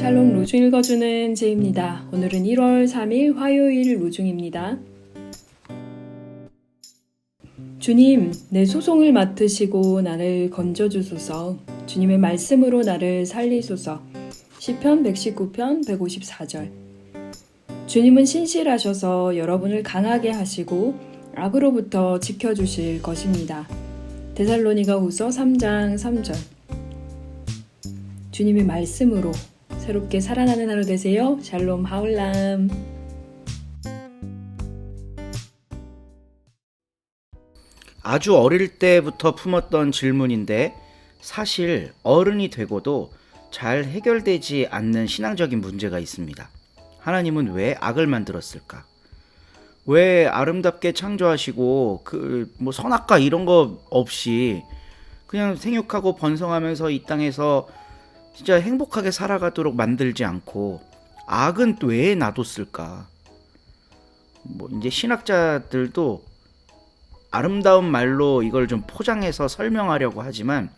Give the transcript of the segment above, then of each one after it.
샬롬 로중 읽어주는 제입니다. 오늘은 1월 3일 화요일 로중입니다. 주님, 내 소송을 맡으시고 나를 건져주소서. 주님의 말씀으로 나를 살리소서. 시편 119편 154절. 주님은 신실하셔서 여러분을 강하게 하시고 악으로부터 지켜주실 것입니다. 데살로니가 후서 3장 3절. 주님의 말씀으로 새롭게 살아나는 하루 되세요. 샬롬 하울람. 아주 어릴 때부터 품었던 질문인데 사실 어른이 되고도 잘 해결되지 않는 신앙적인 문제가 있습니다. 하나님은 왜 악을 만들었을까? 왜 아름답게 창조하시고 선악과 이런 거 없이 그냥 생육하고 번성하면서 이 땅에서 진짜 행복하게 살아가도록 만들지 않고 악은 왜 놔뒀을까? 이제 신학자들도 아름다운 말로 이걸 좀 포장해서 설명하려고 하지만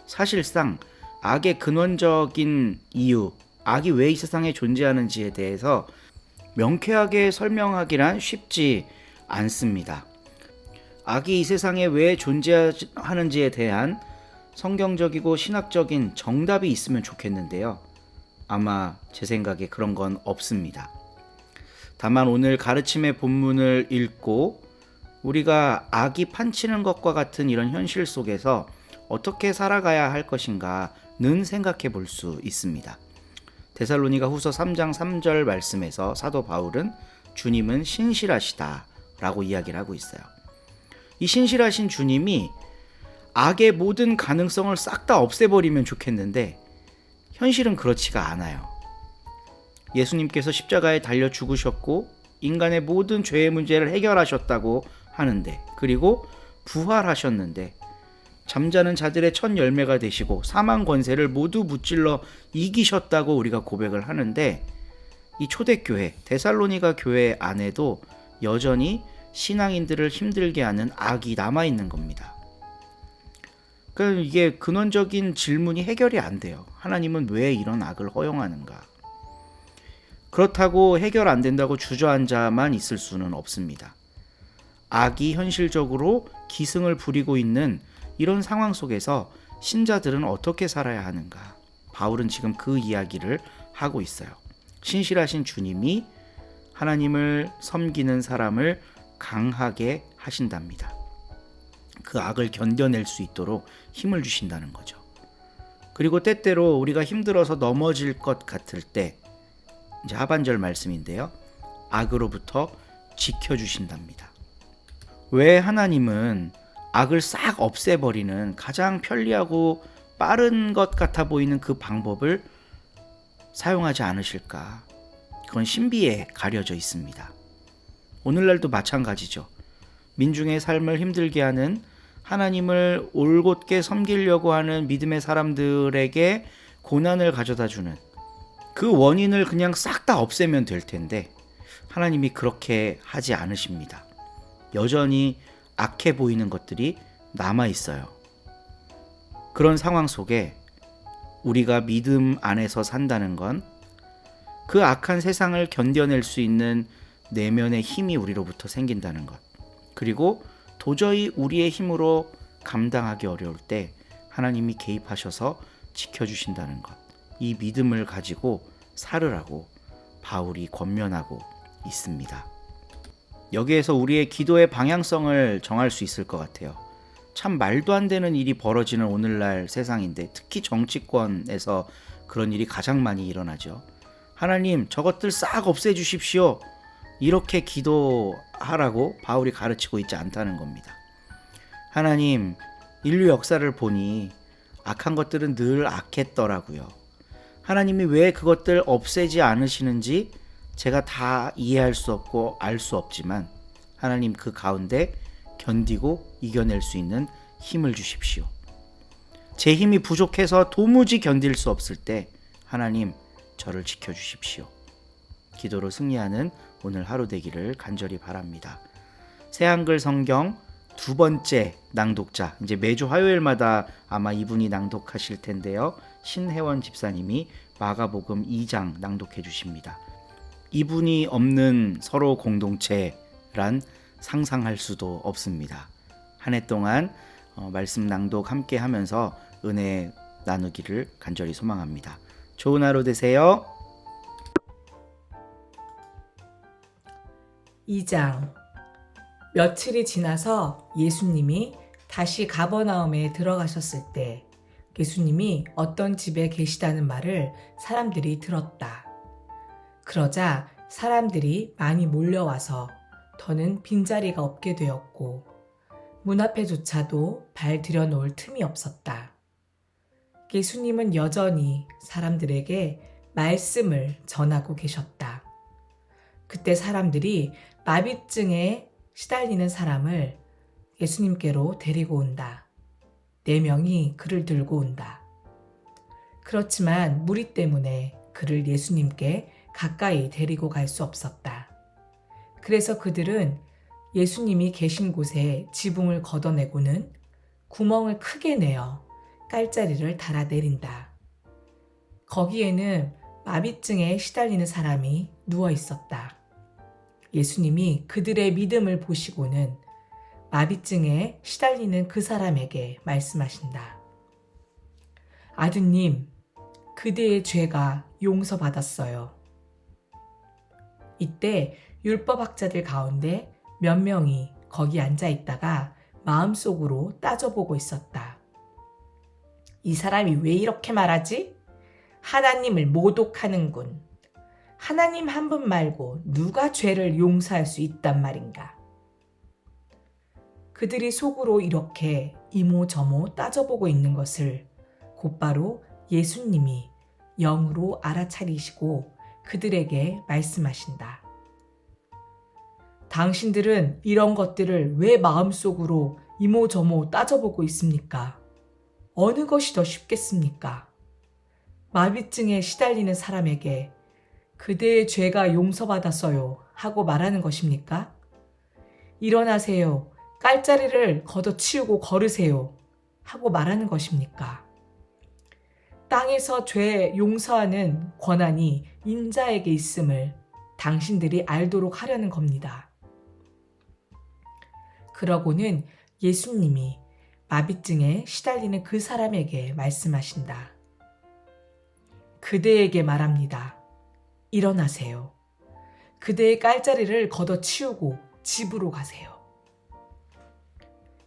사실상 악의 근원적인 이유, 악이 왜 이 세상에 존재하는지에 대해서 명쾌하게 설명하기란 쉽지 않습니다. 악이 이 세상에 왜 존재하는지에 대한 성경적이고 신학적인 정답이 있으면 좋겠는데요. 아마 제 생각에 그런 건 없습니다. 다만 오늘 가르침의 본문을 읽고 우리가 악이 판치는 것과 같은 이런 현실 속에서 어떻게 살아가야 할 것인가는 생각해 볼 수 있습니다. 데살로니가 후서 3장 3절 말씀에서 사도 바울은 주님은 신실하시다 라고 이야기를 하고 있어요. 이 신실하신 주님이 악의 모든 가능성을 싹 다 없애버리면 좋겠는데 현실은 그렇지가 않아요. 예수님께서 십자가에 달려 죽으셨고 인간의 모든 죄의 문제를 해결하셨다고 하는데, 그리고 부활하셨는데 잠자는 자들의 첫 열매가 되시고 사망 권세를 모두 무찔러 이기셨다고 우리가 고백을 하는데, 이 초대교회 데살로니가 교회 안에도 여전히 신앙인들을 힘들게 하는 악이 남아있는 겁니다. 그러니까 이게 근원적인 질문이 해결이 안 돼요. 하나님은 왜 이런 악을 허용하는가? 그렇다고 해결 안 된다고 주저앉아만 있을 수는 없습니다. 악이 현실적으로 기승을 부리고 있는 이런 상황 속에서 신자들은 어떻게 살아야 하는가? 바울은 지금 그 이야기를 하고 있어요. 신실하신 주님이 하나님을 섬기는 사람을 강하게 하신답니다. 그 악을 견뎌낼 수 있도록 힘을 주신다는 거죠. 그리고 때때로 우리가 힘들어서 넘어질 것 같을 때, 이제 하반절 말씀인데요, 악으로부터 지켜주신답니다. 왜 하나님은 악을 싹 없애버리는 가장 편리하고 빠른 것 같아 보이는 그 방법을 사용하지 않으실까? 그건 신비에 가려져 있습니다. 오늘날도 마찬가지죠. 민중의 삶을 힘들게 하는, 하나님을 올곧게 섬기려고 하는 믿음의 사람들에게 고난을 가져다 주는 그 원인을 그냥 싹 다 없애면 될 텐데 하나님이 그렇게 하지 않으십니다. 여전히 악해 보이는 것들이 남아 있어요. 그런 상황 속에 우리가 믿음 안에서 산다는 건 그 악한 세상을 견뎌낼 수 있는 내면의 힘이 우리로부터 생긴다는 것, 그리고 도저히 우리의 힘으로 감당하기 어려울 때 하나님이 개입하셔서 지켜주신다는 것, 이 믿음을 가지고 살으라고 바울이 권면하고 있습니다. 여기에서 우리의 기도의 방향성을 정할 수 있을 것 같아요. 참 말도 안 되는 일이 벌어지는 오늘날 세상인데, 특히 정치권에서 그런 일이 가장 많이 일어나죠. 하나님, 저것들 싹 없애주십시오. 이렇게 기도하라고 바울이 가르치고 있지 않다는 겁니다. 하나님, 인류 역사를 보니 악한 것들은 늘 악했더라고요. 하나님이 왜 그것들 없애지 않으시는지 제가 다 이해할 수 없고 알 수 없지만 하나님, 그 가운데 견디고 이겨낼 수 있는 힘을 주십시오. 제 힘이 부족해서 도무지 견딜 수 없을 때 하나님, 저를 지켜주십시오. 기도로 승리하는 오늘 하루 되기를 간절히 바랍니다. 새한글 성경 두 번째 낭독자, 이제 매주 화요일마다 아마 이분이 낭독하실 텐데요. 신혜원 집사님이 마가복음 2장 낭독해 주십니다. 이분이 없는 서로 공동체란 상상할 수도 없습니다. 한 해 동안 말씀 낭독 함께 하면서 은혜 나누기를 간절히 소망합니다. 좋은 하루 되세요. 2장. 며칠이 지나서 예수님이 다시 가버나움에 들어가셨을 때 예수님이 어떤 집에 계시다는 말을 사람들이 들었다. 그러자 사람들이 많이 몰려와서 더는 빈자리가 없게 되었고 문 앞에조차도 발 들여놓을 틈이 없었다. 예수님은 여전히 사람들에게 말씀을 전하고 계셨다. 그때 사람들이 마비증에 시달리는 사람을 예수님께로 데리고 온다. 4명이 그를 들고 온다. 그렇지만 무리 때문에 그를 예수님께 가까이 데리고 갈 수 없었다. 그래서 그들은 예수님이 계신 곳에 지붕을 걷어내고는 구멍을 크게 내어 깔자리를 달아내린다. 거기에는 마비증에 시달리는 사람이 누워 있었다. 예수님이 그들의 믿음을 보시고는 마비증에 시달리는 그 사람에게 말씀하신다. 아드님, 그대의 죄가 용서받았어요. 이때 율법학자들 가운데 몇 명이 거기 앉아 있다가 마음속으로 따져보고 있었다. 이 사람이 왜 이렇게 말하지? 하나님을 모독하는군. 하나님 한 분 말고 누가 죄를 용서할 수 있단 말인가? 그들이 속으로 이렇게 이모저모 따져보고 있는 것을 곧바로 예수님이 영으로 알아차리시고 그들에게 말씀하신다. 당신들은 이런 것들을 왜 마음속으로 이모저모 따져보고 있습니까? 어느 것이 더 쉽겠습니까? 마비증에 시달리는 사람에게 그대의 죄가 용서받았어요 하고 말하는 것입니까? 일어나세요. 깔자리를 걷어치우고 걸으세요 하고 말하는 것입니까? 땅에서 죄 용서하는 권한이 인자에게 있음을 당신들이 알도록 하려는 겁니다. 그러고는 예수님이 마비증에 시달리는 그 사람에게 말씀하신다. 그대에게 말합니다. 일어나세요. 그대의 깔자리를 걷어치우고 집으로 가세요.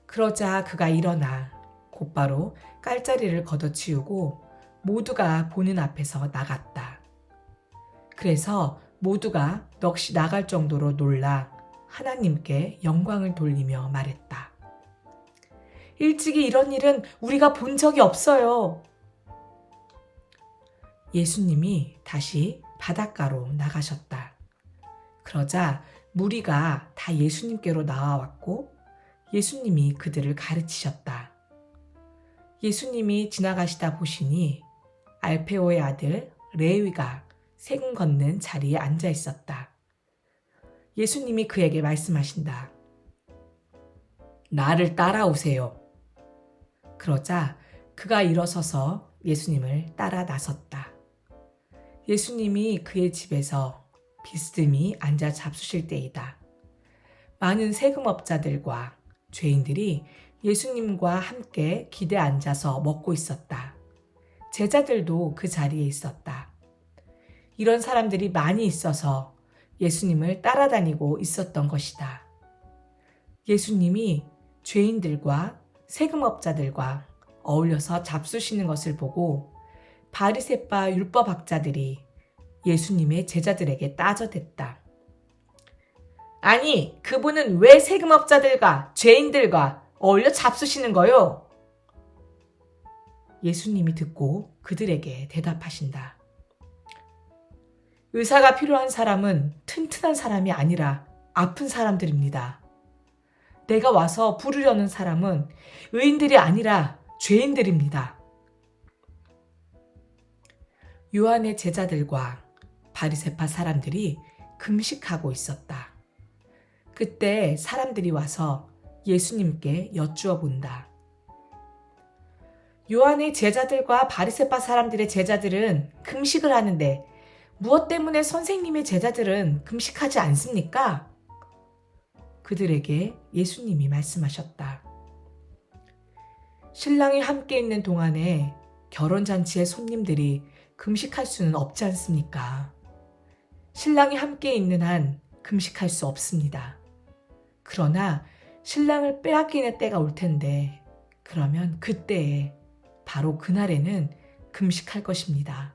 그러자 그가 일어나 곧바로 깔자리를 걷어치우고 모두가 보는 앞에서 나갔다. 그래서 모두가 넋이 나갈 정도로 놀라 하나님께 영광을 돌리며 말했다. 일찍이 이런 일은 우리가 본 적이 없어요. 예수님이 다시 바닷가로 나가셨다. 그러자 무리가 다 예수님께로 나와왔고 예수님이 그들을 가르치셨다. 예수님이 지나가시다 보시니 알페오의 아들 레위가 세금 걷는 자리에 앉아 있었다. 예수님이 그에게 말씀하신다. 나를 따라오세요. 그러자 그가 일어서서 예수님을 따라 나섰다. 예수님이 그의 집에서 비스듬히 앉아 잡수실 때이다. 많은 세금업자들과 죄인들이 예수님과 함께 기대 앉아서 먹고 있었다. 제자들도 그 자리에 있었다. 이런 사람들이 많이 있어서 예수님을 따라다니고 있었던 것이다. 예수님이 죄인들과 세금업자들과 어울려서 잡수시는 것을 보고 바리새파 율법학자들이 예수님의 제자들에게 따져댔다. 아니, 그분은 왜 세금업자들과 죄인들과 어울려 잡수시는 거요? 예수님이 듣고 그들에게 대답하신다. 의사가 필요한 사람은 튼튼한 사람이 아니라 아픈 사람들입니다. 내가 와서 부르려는 사람은 의인들이 아니라 죄인들입니다. 요한의 제자들과 바리새파 사람들이 금식하고 있었다. 그때 사람들이 와서 예수님께 여쭈어 본다. 요한의 제자들과 바리새파 사람들의 제자들은 금식을 하는데 무엇 때문에 선생님의 제자들은 금식하지 않습니까? 그들에게 예수님이 말씀하셨다. 신랑이 함께 있는 동안에 결혼잔치의 손님들이 금식할 수는 없지 않습니까? 신랑이 함께 있는 한 금식할 수 없습니다. 그러나 신랑을 빼앗기는 때가 올 텐데 그러면 그때에 바로 그날에는 금식할 것입니다.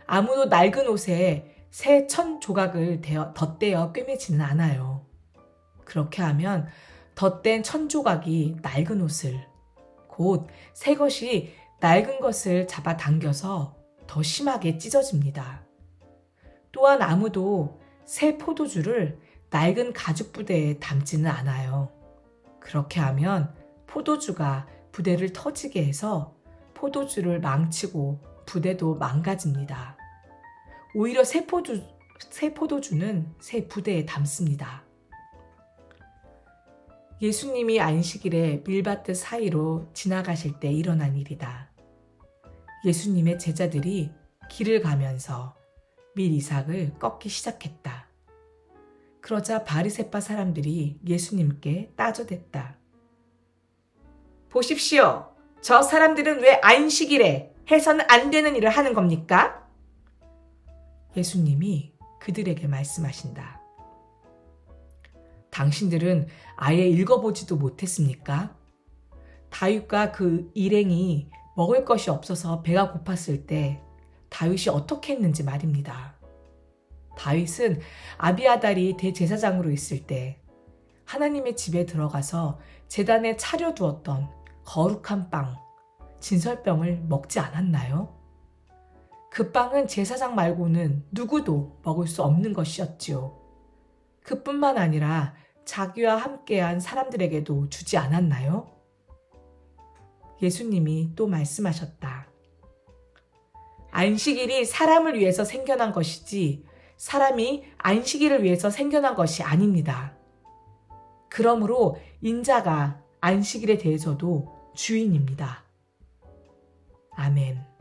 아무도 낡은 옷에 새 천 조각을 덧대어 꿰매지는 않아요. 그렇게 하면 덧댄 천 조각이 낡은 옷을, 곧 새 것이 낡은 것을 잡아당겨서 더 심하게 찢어집니다. 또한 아무도 새 포도주를 낡은 가죽 부대에 담지는 않아요. 그렇게 하면 포도주가 부대를 터지게 해서 포도주를 망치고 부대도 망가집니다. 오히려 새 포도주는 새 부대에 담습니다. 예수님이 안식일에 밀밭들 사이로 지나가실 때 일어난 일이다. 예수님의 제자들이 길을 가면서 밀 이삭을 꺾기 시작했다. 그러자 바리새파 사람들이 예수님께 따져댔다. 보십시오. 저 사람들은 왜 안식일에 해서는 안 되는 일을 하는 겁니까? 예수님이 그들에게 말씀하신다. 당신들은 아예 읽어보지도 못했습니까? 다윗과 그 일행이 먹을 것이 없어서 배가 고팠을 때 다윗이 어떻게 했는지 말입니다. 다윗은 아비아달이 대제사장으로 있을 때 하나님의 집에 들어가서 제단에 차려두었던 거룩한 빵, 진설병을 먹지 않았나요? 그 빵은 제사장 말고는 누구도 먹을 수 없는 것이었지요. 그뿐만 아니라 자기와 함께한 사람들에게도 주지 않았나요? 예수님이 또 말씀하셨다. 안식일이 사람을 위해서 생겨난 것이지 사람이 안식일을 위해서 생겨난 것이 아닙니다. 그러므로 인자가 안식일에 대해서도 주인입니다. 아멘.